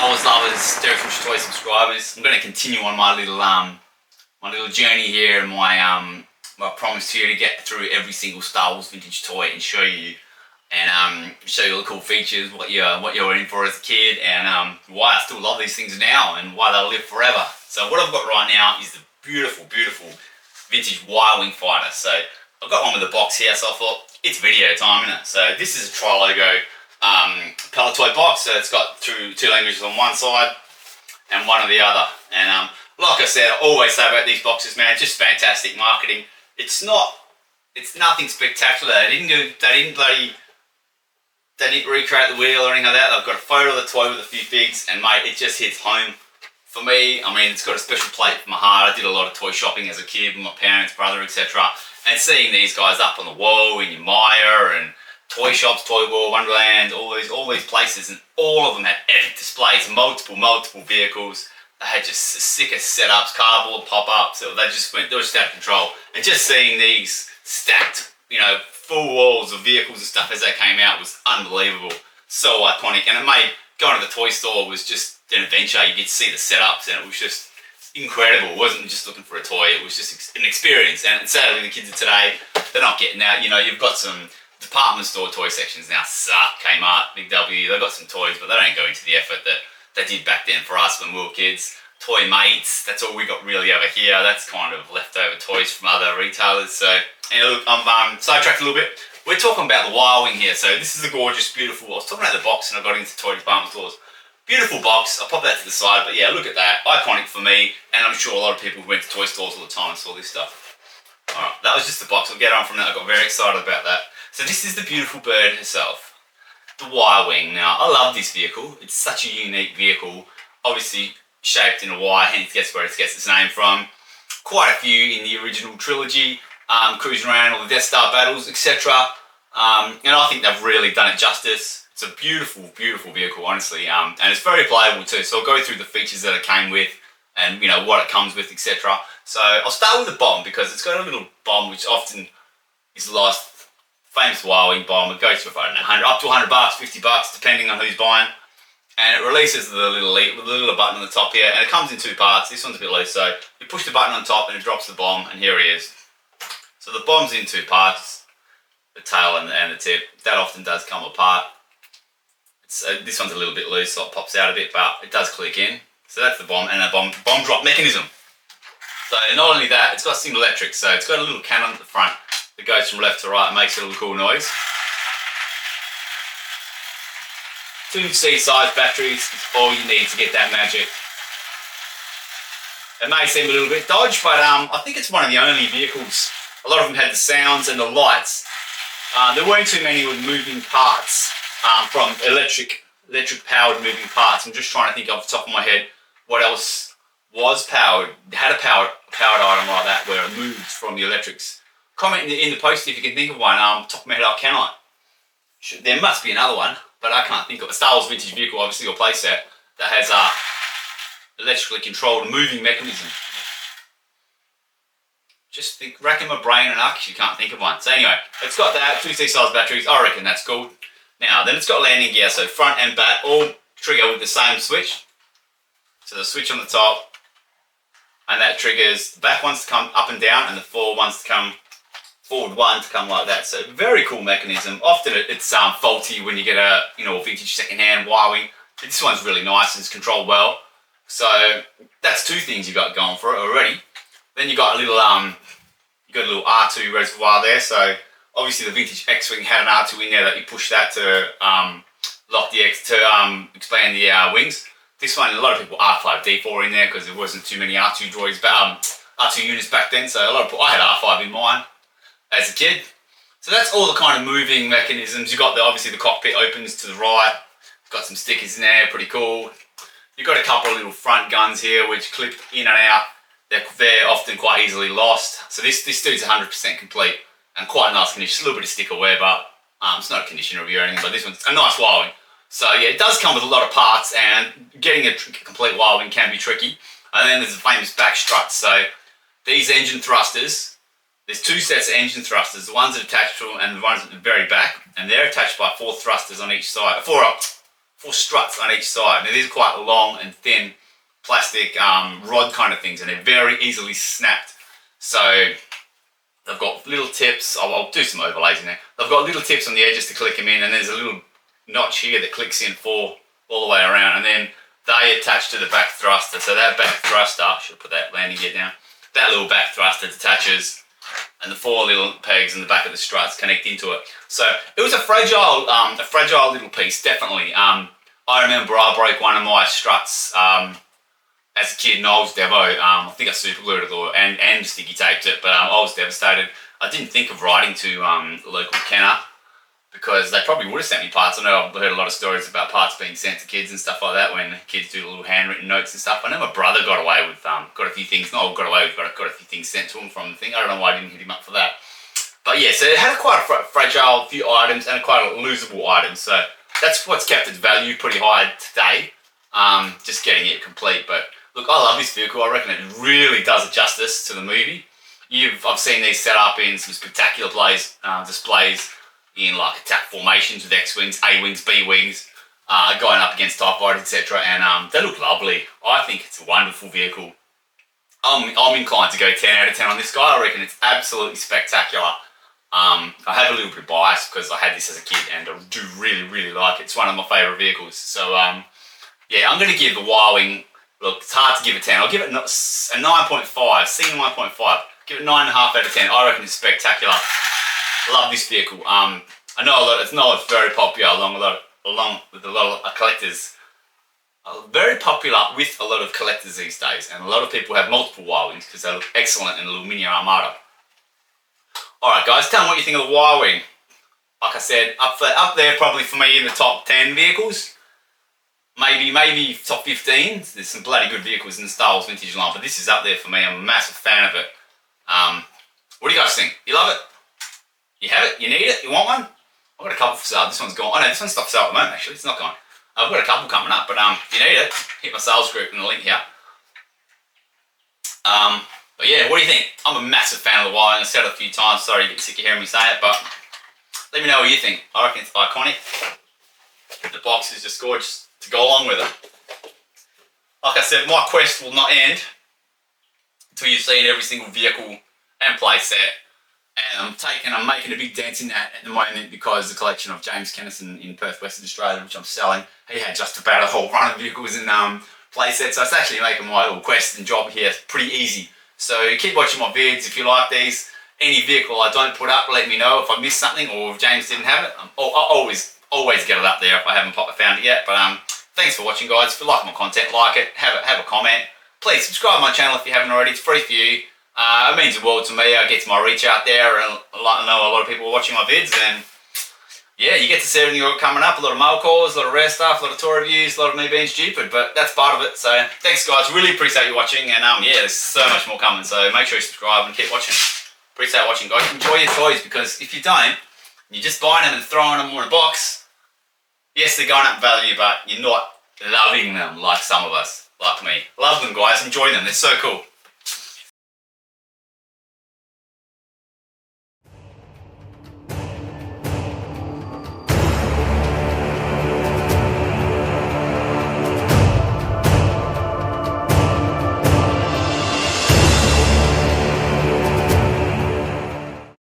Always lovers, Derek from Toy subscribers. I'm going to continue on my little journey here, and my promise to you to get through every single Star Wars vintage toy and show you all the cool features, what you're in for as a kid, and why I still love these things now and why they'll live forever. So what I've got right now is the beautiful vintage Y-wing fighter. So I've got one with a box here, so I thought it's video time, isn't it? So this is a Tri-Logo pallet toy box. So it's got two languages on one side and one on the other. And like I said, I always say about these boxes, man, just fantastic marketing. It's nothing spectacular. They didn't recreate the wheel or anything like that. They've got a photo of the toy with a few figs, and mate, it just hits home. For me, I mean, it's got a special place for my heart. I did a lot of toy shopping as a kid with my parents, brother, etc. And seeing these guys up on the wall in your Maya and toy shops, Toy World, Wonderland, all these places, and all of them had epic displays, multiple vehicles. They had just the sickest setups, cardboard pop-ups. They were just out of control. And just seeing these stacked, full walls of vehicles and stuff as they came out was unbelievable. So iconic, and it made going to the toy store was just an adventure. You get to see the setups, and it was just incredible. It wasn't just looking for a toy, it was just an experience. And sadly, the kids of today, they're not getting that. You've got some department store toy sections now, Kmart, Big W, they've got some toys, but they don't go into the effort that they did back then for us when we were kids. Toy Mates, that's all we got really over here. That's kind of leftover toys from other retailers. So, look, I'm sidetracked a little bit. We're talking about the Y-wing here. So this is a gorgeous, beautiful, I was talking about the box and I got into toy department stores. Beautiful box, I'll pop that to the side, but yeah, look at that. Iconic for me, and I'm sure a lot of people who went to toy stores all the time and saw this stuff. Alright, that was just the box. We'll get on from that. I got very excited about that. So this is the beautiful bird herself, the Y-wing. Now, I love this vehicle. It's such a unique vehicle. Obviously shaped in a Y, hence guess where it gets its name from. Quite a few in the original trilogy, cruising around all the Death Star battles, etc. And I think they've really done it justice. It's a beautiful vehicle, honestly, and it's very playable too. So I'll go through the features that it came with, and what it comes with, etc. So I'll start with the bomb, because it's got a little bomb which often is lost. Famous Y-wing bomb. It goes for, I don't know, up to $100, $50, depending on who's buying. And it releases the little button on the top here, and it comes in two parts. This one's a bit loose, so you push the button on top and it drops the bomb, and here he is. So the bomb's in two parts, the tail and the tip. That often does come apart. This one's a little bit loose, so it pops out a bit, but it does click in. So that's the bomb, and a bomb drop mechanism. So not only that, it's got single electric, so it's got a little cannon at the front that goes from left to right and makes a little cool noise. 2 C-size batteries is all you need to get that magic. It may seem a little bit dodgy, but I think it's one of the only vehicles. A lot of them had the sounds and the lights. There weren't too many with moving parts, from electric powered moving parts. I'm just trying to think off the top of my head what else was powered, had a powered item like that where it moved from the electrics. Comment in the post if you can think of one. Top of my head, I cannot. There must be another one, but I can't think of a Star Wars vintage vehicle, obviously, or playset that has a electrically controlled moving mechanism. Just racking my brain and I actually can't think of one. So anyway, it's got that, 2 C-size batteries. I reckon that's cool. Now, then it's got landing gear, so front and back all trigger with the same switch. So the switch on the top, and that triggers the back ones to come up and down, and the forward ones to come like that. So very cool mechanism. Often it's faulty when you get a vintage second-hand Y-wing. This one's really nice and it's controlled well. So that's 2 things you got going for it already. Then you got a little R2 reservoir there. So obviously the vintage X-wing had an R2 in there that you push that to lock the expand the wings. This one, a lot of people R5D4 in there because there wasn't too many R2 droids, R2 units back then. So I had R5 in mine as a kid. So that's all the kind of moving mechanisms. You got obviously the cockpit opens to the right. It's got some stickers in there, pretty cool. You've got a couple of little front guns here which clip in and out. They're often quite easily lost. So this dude's 100% complete and quite nice condition. Just a little bit of sticker wear, but it's not a condition review or anything, but this one's a nice Y-wing. So yeah, it does come with a lot of parts, and getting a complete Y-wing can be tricky. And then there's the famous back struts. So these engine thrusters, there's 2 sets of engine thrusters, the ones that are attached to them and the ones at the very back, and they're attached by 4 thrusters on each side, 4 struts on each side. Now these are quite long and thin plastic rod kind of things, and they're very easily snapped. So they've got little tips. I'll do some overlays in there. They've got little tips on the edges to click them in, and there's a little notch here that clicks in all the way around, and then they attach to the back thruster. So that back thruster, should put that landing gear down. That little back thruster detaches, and the 4 little pegs in the back of the struts connect into it. So it was a fragile little piece, definitely. I remember I broke one of my struts as a kid, and I was devo. I think I super glued it and sticky taped it, but I was devastated. I didn't think of writing to the local Kenner, because they probably would have sent me parts. I know I've heard a lot of stories about parts being sent to kids and stuff like that when kids do little handwritten notes and stuff. I know my brother got away with, got a few things, not got away with, but got a few things sent to him from the thing. I don't know why I didn't hit him up for that. But yeah, so it had quite a fragile few items and quite a losable item. So that's what's kept its value pretty high today, just getting it complete. But look, I love this vehicle. I reckon it really does it justice to the movie. I've seen these set up in some spectacular displays in like attack formations with X-Wings, A-Wings, B-Wings, going up against TIE Fighters, etc. And they look lovely. I think it's a wonderful vehicle. I'm inclined to go 10 out of 10 on this guy. I reckon it's absolutely spectacular. I have a little bit of bias because I had this as a kid and I do really, really like it. It's one of my favourite vehicles. So yeah, I'm going to give the Y-Wing, look, it's hard to give a 10. I'll give it a 9.5, C 9.5. Give it 9.5 out of 10. I reckon it's spectacular. Love this vehicle. I know it's very popular along with a lot of collectors. Very popular with a lot of collectors these days, and a lot of people have multiple Y-Wings because they look excellent in a little mini armada. Alright guys, tell me what you think of the Y-Wing. Like I said, up there probably for me in the top 10 vehicles. Maybe top 15. There's some bloody good vehicles in the Star Wars vintage line, but this is up there for me. I'm a massive fan of it. What do you guys think? You love it? You have it? You need it? You want one? I've got a couple for sale. This one's gone. Oh no, this one's stopped for sale at the moment actually. It's not gone. I've got a couple coming up, but if you need it, hit my sales group in the link here. But yeah, what do you think? I'm a massive fan of the Y-Wing. I've said it a few times. Sorry you get sick of hearing me say it, but let me know what you think. I reckon it's iconic. The box is just gorgeous to go along with it. Like I said, my quest will not end until you've seen every single vehicle and playset. And I'm making a big dent in that at the moment because the collection of James Kennison in Perth, Western Australia, which I'm selling, he had just about a whole run of vehicles in playsets. So it's actually making my little quest and job here pretty easy. So keep watching my vids if you like these. Any vehicle I don't put up, let me know if I missed something or if James didn't have it. I'll always get it up there if I haven't found it yet. But thanks for watching, guys. If you like my content, like it, have a comment. Please subscribe to my channel if you haven't already. It's free for you. It means the world to me. I get my reach out there, and I know a lot of people are watching my vids, and yeah, you get to see everything you've got coming up. A lot of mail calls, a lot of rare stuff, a lot of tour reviews, a lot of me being stupid, but that's part of it. So thanks guys, really appreciate you watching, and yeah, there's so much more coming, so make sure you subscribe and keep watching. Appreciate watching, guys. Enjoy your toys, because if you don't, you're just buying them and throwing them in a box. Yes, they're going up in value, but you're not loving them like some of us, like me. Love them, guys. Enjoy them. They're so cool.